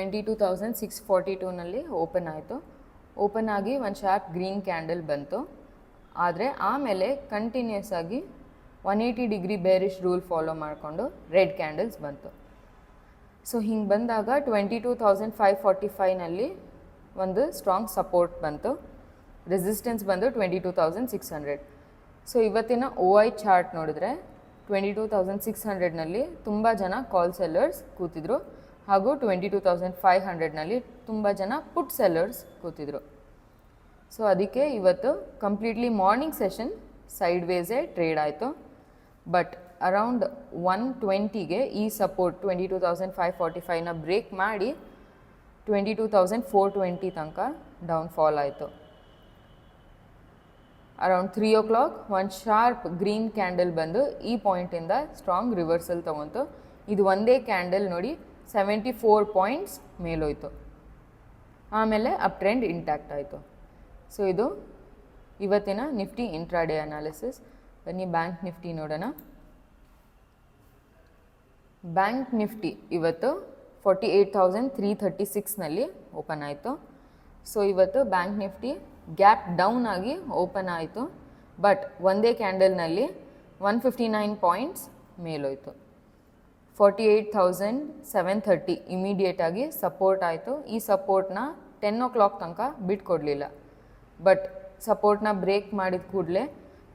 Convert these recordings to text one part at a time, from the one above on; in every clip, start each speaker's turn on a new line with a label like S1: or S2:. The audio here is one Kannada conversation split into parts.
S1: 22,642ನಲ್ಲಿ ಓಪನ್ ಆಯಿತು. ಓಪನ್ ಆಗಿ ಒಂದು ಶಾರ್ಪ್ ಗ್ರೀನ್ ಕ್ಯಾಂಡಲ್ ಬಂತು. ಆದರೆ ಆಮೇಲೆ ಕಂಟಿನ್ಯೂಸ್ ಆಗಿ 180 ಡಿಗ್ರಿ ಬೇರಿಶ್ ರೂಲ್ ಫಾಲೋ ಮಾಡಿಕೊಂಡು ರೆಡ್ ಕ್ಯಾಂಡಲ್ಸ್ ಬಂತು. ಸೊ ಹಿಂಗೆ ಬಂದಾಗ 22,545ನಲ್ಲಿ ಒಂದು ಸ್ಟ್ರಾಂಗ್ ಸಪೋರ್ಟ್ ಬಂತು. ರೆಸಿಸ್ಟೆನ್ಸ್ ಬಂದು 22,600. ಸೊ ಇವತ್ತಿನ OI ಚಾರ್ಟ್ ನೋಡಿದ್ರೆ 22,600ನಲ್ಲಿ ತುಂಬ ಜನ ಕಾಲ್ ಸೆಲ್ಲರ್ಸ್ ಕೂತಿದ್ರು, ಹಾಗೂ 22,500ನಲ್ಲಿ ತುಂಬ ಜನ ಪುಟ್ ಸೆಲ್ಲರ್ಸ್ ಕೂತಿದ್ರು. ಸೊ ಅದಕ್ಕೆ ಇವತ್ತು completely morning session sideways trade ಆಯಿತು. ಬಟ್ ಅರೌಂಡ್ 120ಗೆ ಈ ಸಪೋರ್ಟ್ 22,545ನ ಬ್ರೇಕ್ ಮಾಡಿ 22,420 ತನಕ ಡೌನ್ಫಾಲ್ ಆಯಿತು. ಅರೌಂಡ್ 3 o'clock ಒಂದು ಶಾರ್ಪ್ ಗ್ರೀನ್ ಕ್ಯಾಂಡಲ್ ಬಂದು ಈ ಪಾಯಿಂಟಿಂದ ಸ್ಟ್ರಾಂಗ್ ರಿವರ್ಸಲ್ ತೊಗೊಂತು. ಇದು ಒಂದೇ ಕ್ಯಾಂಡಲ್ ನೋಡಿ 74 ಪಾಯಿಂಟ್ಸ್ ಮೇಲೋಯ್ತು. ಆಮೇಲೆ ಅಪ್ ಟ್ರೆಂಡ್ ಇಂಟ್ಯಾಕ್ಟ್ ಆಯಿತು. ಸೊ ಇದು ಇವತ್ತಿನ ನಿಫ್ಟಿ ಇಂಟ್ರಾಡೇ ಅನಾಲಿಸಿಸ್. ಬನ್ನಿ ಬ್ಯಾಂಕ್ ನಿಫ್ಟಿ ನೋಡೋಣ. ಬ್ಯಾಂಕ್ ನಿಫ್ಟಿ ಇವತ್ತು 48,336ನಲ್ಲಿ ಓಪನ್ ಆಯಿತು. ಸೊ ಇವತ್ತು ಬ್ಯಾಂಕ್ ನಿಫ್ಟಿ ಗ್ಯಾಪ್ ಡೌನ್ ಆಗಿ ಓಪನ್ ಆಯಿತು. ಬಟ್ ಒಂದೇ ಕ್ಯಾಂಡಲ್ನಲ್ಲಿ 159 ಪಾಯಿಂಟ್ಸ್ ಮೇಲೋಯ್ತು. 48,730 ಇಮಿಡಿಯೇಟಾಗಿ ಸಪೋರ್ಟ್ ಆಯಿತು. ಈ ಸಪೋರ್ಟ್ನ 10 o'clock ತನಕ ಬಿಟ್ಕೊಡಲಿಲ್ಲ. ಬಟ್ ಸಪೋರ್ಟ್ನ ಬ್ರೇಕ್ ಮಾಡಿದ ಕೂಡಲೇ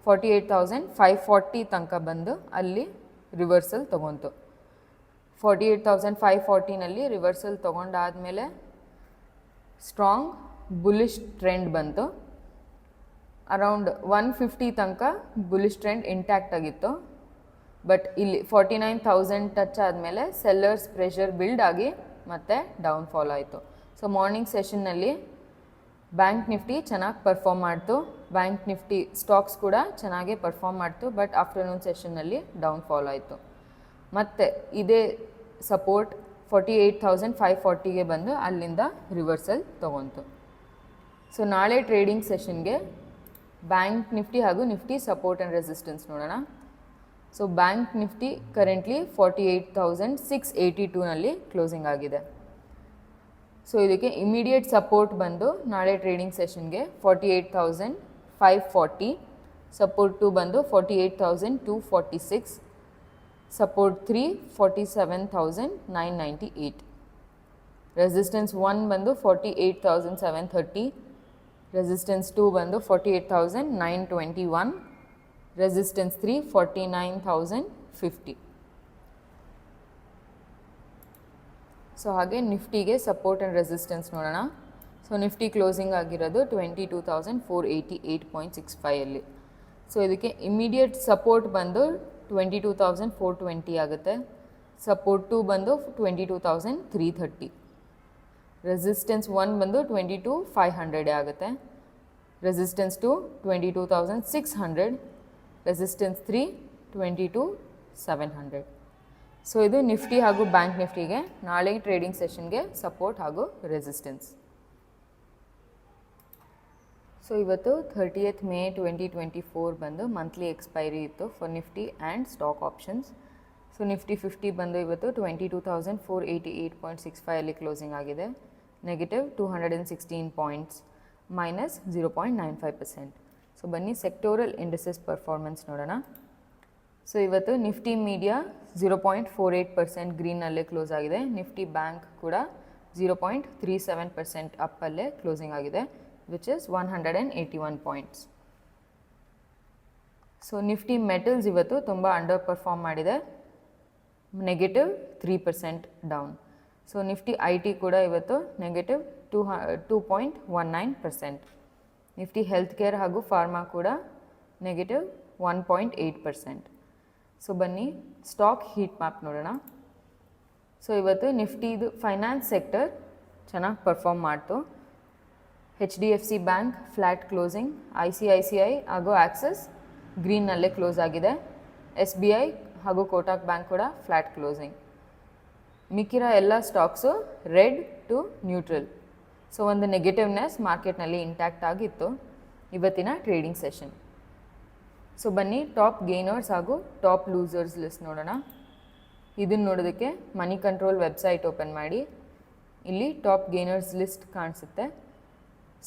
S1: 48,540 ತನಕ ಬಂದು ಅಲ್ಲಿ ರಿವರ್ಸಲ್ ತೊಗೊಂತು. 48,540ನಲ್ಲಿ ರಿವರ್ಸಲ್ ತೊಗೊಂಡಾದಮೇಲೆ ಸ್ಟ್ರಾಂಗ್ ಬುಲಿಶ್ ಟ್ರೆಂಡ್ ಬಂತು. ಅರೌಂಡ್ 150 ತನಕ ಬುಲಿಶ್ ಟ್ರೆಂಡ್ ಇಂಟ್ಯಾಕ್ಟ್ ಆಗಿತ್ತು. ಬಟ್ ಇಲ್ಲಿ 49,000 ಟಚ್ ಆದಮೇಲೆ ಸೆಲ್ಲರ್ಸ್ ಪ್ರೆಷರ್ ಬಿಲ್ಡ್ ಆಗಿ ಮತ್ತೆ ಡೌನ್ಫಾಲ್ ಆಯಿತು. ಸೊ ಮಾರ್ನಿಂಗ್ ಸೆಷನ್ನಲ್ಲಿ ಬ್ಯಾಂಕ್ ನಿಫ್ಟಿ ಚೆನ್ನಾಗಿ ಪರ್ಫಾರ್ಮ್ ಮಾಡ್ತು. ಬ್ಯಾಂಕ್ ನಿಫ್ಟಿ ಸ್ಟಾಕ್ಸ್ ಕೂಡ ಚೆನ್ನಾಗೇ ಪರ್ಫಾರ್ಮ್ ಮಾಡ್ತು. ಬಟ್ ಆಫ್ಟರ್ನೂನ್ ಸೆಷನ್ನಲ್ಲಿ ಡೌನ್ಫಾಲ್ ಆಯಿತು. ಮತ್ತು ಇದೇ ಸಪೋರ್ಟ್ 48,540ಗೆ ಬಂದು ಅಲ್ಲಿಂದ ರಿವರ್ಸಲ್ ತೊಗೊಂತು. ಸೊ ನಾಳೆ ಟ್ರೇಡಿಂಗ್ ಸೆಷನ್ಗೆ ಬ್ಯಾಂಕ್ ನಿಫ್ಟಿ ಹಾಗೂ ನಿಫ್ಟಿ ಸಪೋರ್ಟ್ ಆ್ಯಂಡ್ ರೆಸಿಸ್ಟೆನ್ಸ್ ನೋಡೋಣ. ಸೊ ಬ್ಯಾಂಕ್ ನಿಫ್ಟಿ ಕರೆಂಟ್ಲಿ 48,682ನಲ್ಲಿ ಕ್ಲೋಸಿಂಗ್ ಆಗಿದೆ. ಸೊ ಇದಕ್ಕೆ ಇಮಿಡಿಯೇಟ್ ಸಪೋರ್ಟ್ ಬಂದು ನಾಳೆ ಟ್ರೇಡಿಂಗ್ ಸೆಷನ್ಗೆ 48,540, ಸಪೋರ್ಟ್ 2 ಬಂದು 48,246, ಸಪೋರ್ಟ್ 3 47,998, ರೆಸಿಸ್ಟೆನ್ಸ್ 1 ಬಂದು 48,730, ರೆಸಿಸ್ಟೆನ್ಸ್ 2 ಬಂದು 48,921, ರೆಸಿಸ್ಟೆನ್ಸ್ 3 49,050. ಸೊ ಹಾಗೆ ನಿಫ್ಟಿಗೆ ಸಪೋರ್ಟ್ ಆ್ಯಂಡ್ ರೆಸಿಸ್ಟೆನ್ಸ್ ನೋಡೋಣ. ಸೊ ನಿಫ್ಟಿ ಕ್ಲೋಸಿಂಗ್ ಆಗಿರೋದು 22,488.65ಅಲ್ಲಿ. ಸೊ ಇದಕ್ಕೆ ಇಮಿಡಿಯೇಟ್ ಸಪೋರ್ಟ್ ಬಂದು 22,420 ಆಗುತ್ತೆ. ಸಪೋರ್ಟ್ 2 ಬಂದು 22,330, ರೆಸಿಸ್ಟೆನ್ಸ್ 1 ಬಂದು 22,500 ಆಗುತ್ತೆ, ರೆಸಿಸ್ಟೆನ್ಸ್ 2 22,600, ರೆಸಿಸ್ಟೆನ್ಸ್ 3 22,700. ಸೊ ಇದು ನಿಫ್ಟಿ ಹಾಗೂ ಬ್ಯಾಂಕ್ ನಿಫ್ಟಿಗೆ ನಾಳೆ ಟ್ರೇಡಿಂಗ್ ಸೆಷನ್ಗೆ ಸಪೋರ್ಟ್ ಹಾಗೂ ರೆಸಿಸ್ಟೆನ್ಸ್. ಸೊ ಇವತ್ತು 30th May 2024 ಬಂದು ಮಂತ್ಲಿ ಎಕ್ಸ್ಪೈರಿ ಇತ್ತು for Nifty and stock options. So Nifty 50 ಬಂದು ಇವತ್ತು 22,488.65ಅಲ್ಲಿ ಕ್ಲೋಸಿಂಗ್ ಆಗಿದೆ. Negative 216 points, minus 0.95%. ಸೊ ಬನ್ನಿ ಸೆಕ್ಟೋರಲ್ ಇಂಡಿಸಸ್ ಪರ್ಫಾರ್ಮೆನ್ಸ್ ನೋಡೋಣ. ಸೊ ಇವತ್ತು ನಿಫ್ಟಿ ಮೀಡಿಯಾ 0.48% ಗ್ರೀನಲ್ಲೇ ಕ್ಲೋಸ್ ಆಗಿದೆ. ನಿಫ್ಟಿ ಬ್ಯಾಂಕ್ ಕೂಡ 0.37% ಅಪ್ಪಲ್ಲೇ ಕ್ಲೋಸಿಂಗ್ ಆಗಿದೆ, which is 181 points. So Nifty metals ಇವತ್ತು ತುಂಬ ಅಂಡರ್ ಪರ್ಫಾರ್ಮ್ ಮಾಡಿದೆ, negative 3% down. So Nifty IT ಕೂಡ ಇವತ್ತು ನೆಗೆಟಿವ್ 2.19%. ನಿಫ್ಟಿ ಹೆಲ್ತ್ ಕೇರ್ ಹಾಗೂ ಫಾರ್ಮಾ ಕೂಡ ನೆಗೆಟಿವ್ 1.8%. ಸೊ ಬನ್ನಿ ಸ್ಟಾಕ್ ಹೀಟ್ ಮ್ಯಾಪ್ ನೋಡೋಣ. ಸೊ ಇವತ್ತು ನಿಫ್ಟಿದು ಫೈನಾನ್ಸ್ ಸೆಕ್ಟರ್ ಚೆನ್ನಾಗಿ ಪರ್ಫಾರ್ಮ್ ಮಾಡ್ತು. HDFC bank flat closing, ICICI ಹಾಗೂ ಆಕ್ಸಿಸ್ ಗ್ರೀನ್ನಲ್ಲೇ ಕ್ಲೋಸ್ ಆಗಿದೆ. SBI ಹಾಗೂ ಕೋಟಕ್ ಬ್ಯಾಂಕ್ ಕೂಡ ಫ್ಲ್ಯಾಟ್ ಕ್ಲೋಸಿಂಗ್. ಮಿಕ್ಕಿರೋ ಎಲ್ಲ stocks red to neutral. So ಒಂದು ನೆಗೆಟಿವ್ನೆಸ್ ಮಾರ್ಕೆಟ್ನಲ್ಲಿ ಇಂಟ್ಯಾಕ್ಟ್ ಆಗಿತ್ತು ಇವತ್ತಿನ ಟ್ರೇಡಿಂಗ್ ಸೆಷನ್. ಸೊ ಬನ್ನಿ ಟಾಪ್ ಗೇನರ್ಸ್ ಹಾಗೂ ಟಾಪ್ ಲೂಸರ್ಸ್ ಲಿಸ್ಟ್ ನೋಡೋಣ. ಇದನ್ನು ನೋಡೋದಕ್ಕೆ ಮನಿ ಕಂಟ್ರೋಲ್ ವೆಬ್ಸೈಟ್ ಓಪನ್ ಮಾಡಿ ಇಲ್ಲಿ ಟಾಪ್ ಗೇನರ್ಸ್ ಲಿಸ್ಟ್ ಕಾಣಿಸುತ್ತೆ.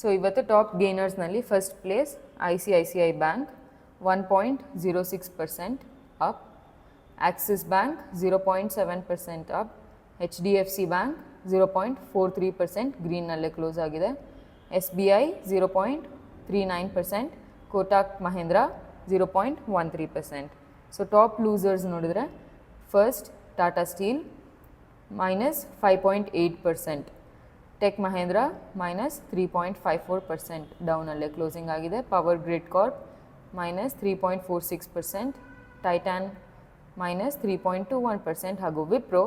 S1: ಸೊ ಇವತ್ತು ಟಾಪ್ ಗೇನರ್ಸ್ನಲ್ಲಿ first place ICICI bank 1.06% up, Axis bank 0.7% up, HDFC bank 0.43% ಗ್ರೀನ್ನಲ್ಲೇ ಕ್ಲೋಸ್ ಆಗಿದೆ, SBI 0.39%, Kotak Mahindra 0.13%. So top losers ನೋಡಿದ್ರೆ first Tata Steel -5.8%, Tech Mahindra -3.54% ಡೌನಲ್ಲೇ ಕ್ಲೋಸಿಂಗ್ ಆಗಿದೆ, ಪವರ್ ಗ್ರಿಡ್ ಕಾರ್ಪ್ -3.46%, ಟೈಟಾನ್ -3.21% ಹಾಗೂ ವಿಪ್ರೋ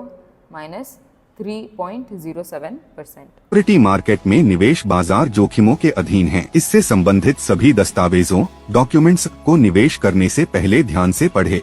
S1: -3.07%.
S2: सिक्योरिटी मार्केट में निवेश बाजार जोखिमों के अधीन है. इससे संबंधित सभी दस्तावेजों, डॉक्यूमेंट्स को निवेश करने से पहले ध्यान से पढ़ें.